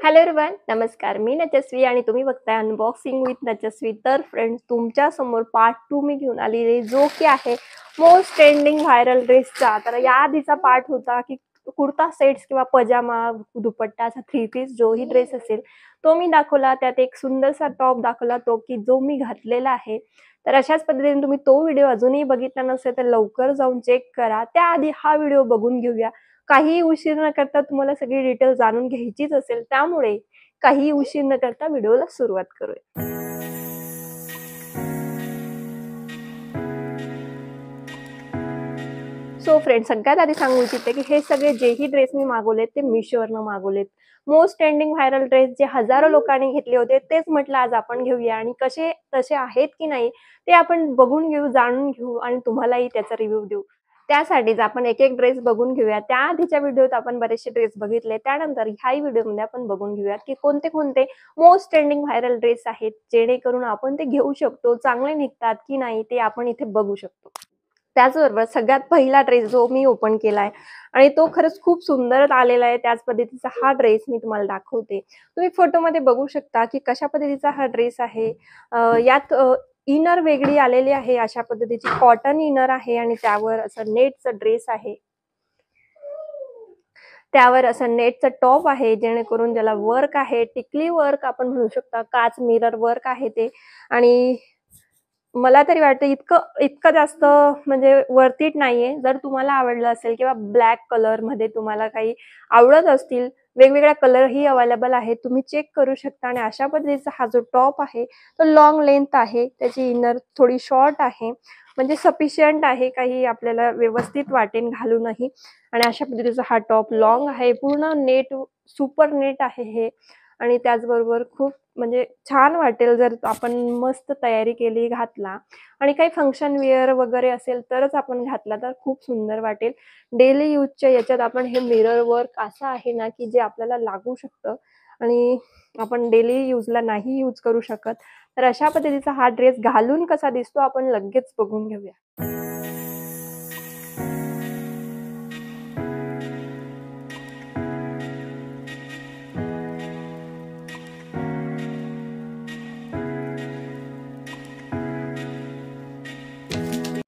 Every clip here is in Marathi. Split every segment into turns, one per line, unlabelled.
हॅलो एव्हरीवन, नमस्कार. मी नचस्वी आणि तुम्ही बघताय अनबॉक्सिंग विथ नचस्वी. तर फ्रेंड्स, तुमच्या समोर पार्ट 2 मी घेऊन आलेली, जो की आहे मोस्ट ट्रेंडिंग व्हायरल ड्रेसचा. तर या आधीचा पार्ट होता की कुर्ता सेट्स किंवा पजामा, दुपट्टाचा, थ्री पीस जोही ड्रेस असेल तो मी दाखवला. त्यात एक सुंदरसा टॉप दाखवला, तो की जो मी घातलेला आहे. तर अशाच पद्धतीने तुम्ही तो व्हिडिओ अजूनही बघितला नसेल तर लवकर जाऊन चेक करा. त्याआधी हा व्हिडिओ बघून घेऊया. काही उशीर न करता तुम्हाला सगळी डिटेल जाणून घ्यायचीच असेल, त्यामुळे काही उशीर न करता व्हिडिओला सुरुवात करूया. सो फ्रेंड, सगळ्यात आधी सांगू इच्छिते की हे सगळे जेही ड्रेस मी मागवलेत ते मिशोवरनं मागवलेत. मोस्ट ट्रेंडिंग व्हायरल ड्रेस जे हजारो लोकांनी घेतले होते, तेच म्हटलं आज आपण घेऊया आणि कसे तसे आहेत की नाही ते आपण बघून घेऊ, जाणून घेऊ आणि तुम्हालाही त्याचा रिव्ह्यू देऊ. त्यासाठीच आपण एक-एक ड्रेस बघून घेऊया. त्याआधीच्या व्हिडिओत आपण बरेचसे ड्रेस बघितले. त्यानंतर ह्याही व्हिडिओमध्ये आपण बघून घेऊया की कोणते-कोणते मोस्ट ट्रेंडिंग व्हायरल ड्रेस आहेत, जेणेकरून आपण ते घेऊ शकतो, चांगले निघतात की नाही ते आपण इथे बघू शकतो. त्याचबरोबर सगळ्यात पहिला ड्रेस जो मी ओपन केलाय आणि तो खरंच खूप सुंदर आलेला आहे. त्याच पद्धतीचा हा ड्रेस मी तुम्हाला दाखवते. तुम्ही फोटोमध्ये बघू शकता की कशा पद्धतीचा हा ड्रेस आहे. यात इनर वेगळी आलेली आहे, अशा पद्धतीची कॉटन इनर आहे आणि त्यावर असं नेटचं ड्रेस आहे. त्यावर असं नेटचं टॉप आहे, जेणेकरून ज्याला वर्क आहे, टिकली वर्क आपण म्हणू शकता, काच मिरर वर्क आहे ते. आणि मला तरी वाटतं इतकं इतकं जास्त म्हणजे वर्थ इट नाहीये. जर तुम्हाला आवडलं असेल किंवा ब्लॅक कलर मध्ये तुम्हाला काही आवडत असतील, वेगवेगळ्या कलरही अवेलेबल आहेत, तुम्ही चेक करू शकता. आणि अशा पद्धतीचा हा जो टॉप आहे तो लॉंग लेंथ आहे, त्याची इनर थोडी शॉर्ट आहे, म्हणजे सफिशियंट आहे, काही आपल्याला व्यवस्थित वाटेन घालूनही. आणि अशा पद्धतीचा हा टॉप लॉंग आहे, पूर्ण नेट, सुपर नेट आहे हे. आणि त्याचबरोबर खूप म्हणजे छान वाटेल जर आपण मस्त तयारी केली, घातला आणि काही फंक्शन वेअर वगैरे असेल तरच आपण घातला तर खूप सुंदर वाटेल. डेली यूजच्या याच्यात आपण हे मिरर वर्क असं आहे ना की जे आपल्याला लागू शकतं आणि आपण डेली यूजला नाही यूज करू शकत. तर अशा पद्धतीचा हा ड्रेस घालून कसा दिसतो आपण लगेच बघून घेऊया.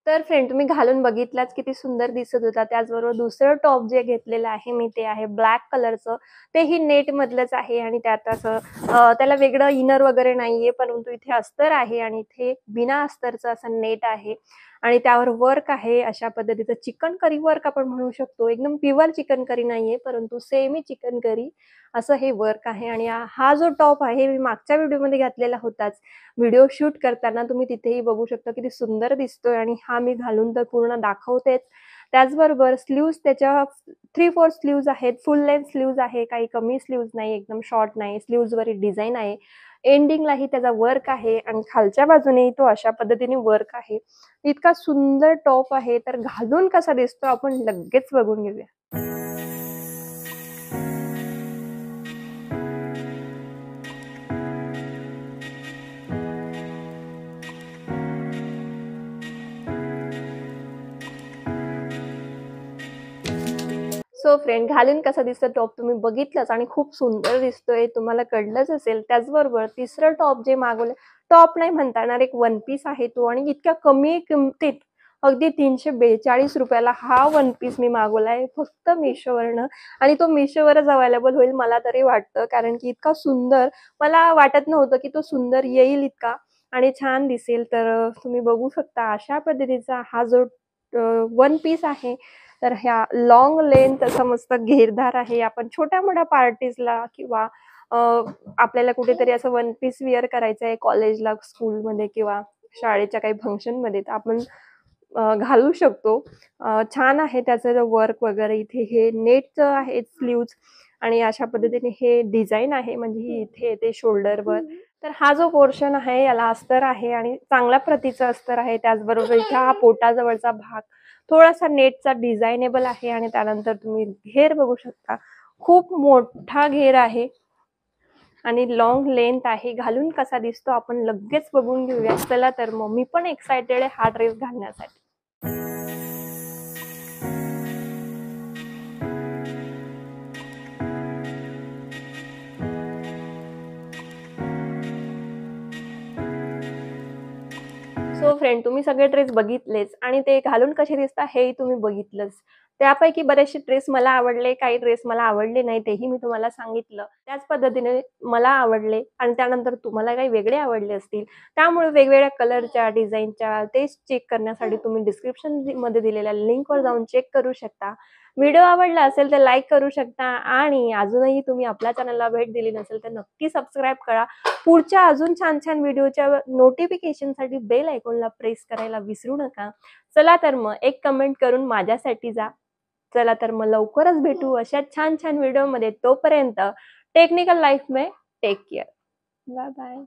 तर फ्रेंड, तुम्ही घालून बघितलाच किती सुंदर दिसत होता. त्याचबरोबर दुसरं टॉप जे घेतलेलं आहे मी ते आहे ब्लॅक कलरचं. तेही नेट मधलंच आहे आणि त्यात असं त्याला वेगळं इनर वगैरे नाहीये, परंतु इथे अस्तर आहे आणि इथे बिना अस्तरचं असं नेट आहे आणि त्यावर वर्क आहे. अशा पद्धतीचं चिकन करी वर्क आपण म्हणू शकतो. एकदम प्युअर चिकन करी नाहीये, परंतु सेमी चिकन करी असं हे वर्क आहे. आणि हा जो टॉप आहे मी मागच्या व्हिडिओमध्ये घातलेला होताच, व्हिडिओ शूट करताना तुम्ही तिथेही बघू शकता किती सुंदर दिसतोय आणि हा मी घालून तर पूर्ण दाखवतेच. त्याचबरोबर स्लीव्स त्याच्या 3/4 स्लीव्स आहेत, फुल लेंथ स्लीव्स आहे, काही कमी स्लीव्स नाही, एकदम शॉर्ट नाही. स्लीव्सवरही डिझाईन आहे, एंडिंगलाही त्याचा वर्क आहे आणि खालच्या बाजूनेही तो अशा पद्धतीने वर्क आहे. इतका सुंदर टॉप आहे. तर घालून कसा दिसतो आपण लगेच बघून घेऊया. सो फ्रेंड, घालून कसा दिसतो टॉप तुम्ही बघितलंच आणि खूप सुंदर दिसतोय, तुम्हाला कळलंच असेल. त्याचबरोबर तिसरं टॉप जे मागवलं, टॉप नाही म्हणता येणार, एक वन पीस आहे तो आणि इतक्या कमी किमतीत अगदी 342 रुपयाला हा वन पीस मी मागवलाय फक्त मिशोवरनं. आणि तो मिशोवरच अवेलेबल होईल मला तरी वाटतं, कारण की इतका सुंदर मला वाटत नव्हतं की तो सुंदर येईल इतका आणि छान दिसेल. तर तुम्ही बघू शकता अशा पद्धतीचा हा जो वन पीस आहे. तर ह्या लॉंग लेंथ असा मस्त घेरदार आहे. आपण छोट्या-मोठ्या पार्टीजला किंवा आपल्याला कुठेतरी असं वन पीस वेअर करायचं आहे कॉलेजला, स्कूलमध्ये किंवा शाळेच्या काही फंक्शनमध्ये, तर आपण घालू शकतो. छान आहे त्याचं जो वर्क वगैरे. इथे हे नेटचं आहे स्लीव्ज आणि अशा पद्धतीने हे डिझाईन आहे, म्हणजे इथे येते शोल्डरवर. तर हा जो पोर्शन आहे याला अस्तर आहे आणि चांगल्या प्रतीचं अस्तर आहे. त्याचबरोबर इथे हा पोटाजवळचा भाग थोडासा नेटचा डिझायनेबल आहे आणि त्यानंतर तुम्ही घेर बघू शकता, खूप मोठा घेर आहे आणि लॉंग लेंथ आहे. घालून कसा दिसतो आपण लगेच बघून घेऊया. चला तर मग मी पण एक्सायटेड आहे हा ड्रेस घालण्यासाठी. फ्रेंड, तुम्ही सगळे ड्रेस बघितलेच आणि ते घालून कसे दिसतात हेही तुम्ही बघितलंच. त्यापैकी बरेचसे ड्रेस मला आवडले, काही ड्रेस मला आवडले नाही, तेही मी तुम्हाला सांगितलं. त्याच पद्धतीने मला आवडले आणि त्यानंतर तुम्हाला काही वेगळे आवडले असतील. त्यामुळे वेगवेगळ्या कलरच्या, डिझाईनच्या ते चेक करण्यासाठी तुम्ही डिस्क्रिप्शनमध्ये दिलेल्या लिंकवर जाऊन चेक करू शकता. व्हिडिओ आवडला असेल तर लाईक करू शकता आणि अजूनही तुम्ही आपल्या चॅनलला भेट दिली नसेल तर नक्की सबस्क्राईब करा. पुढच्या अजून छान-छान व्हिडिओच्या नोटिफिकेशनसाठी बेल आयकॉनला प्रेस करायला विसरू नका. चला तर मग एक कमेंट करून माझ्यासाठी जा. चला तर मग लवकरच भेटू अशा छान-छान व्हिडिओमध्ये. तोपर्यंत टेक्निकल लाईफ में टेक केअर. Bye bye.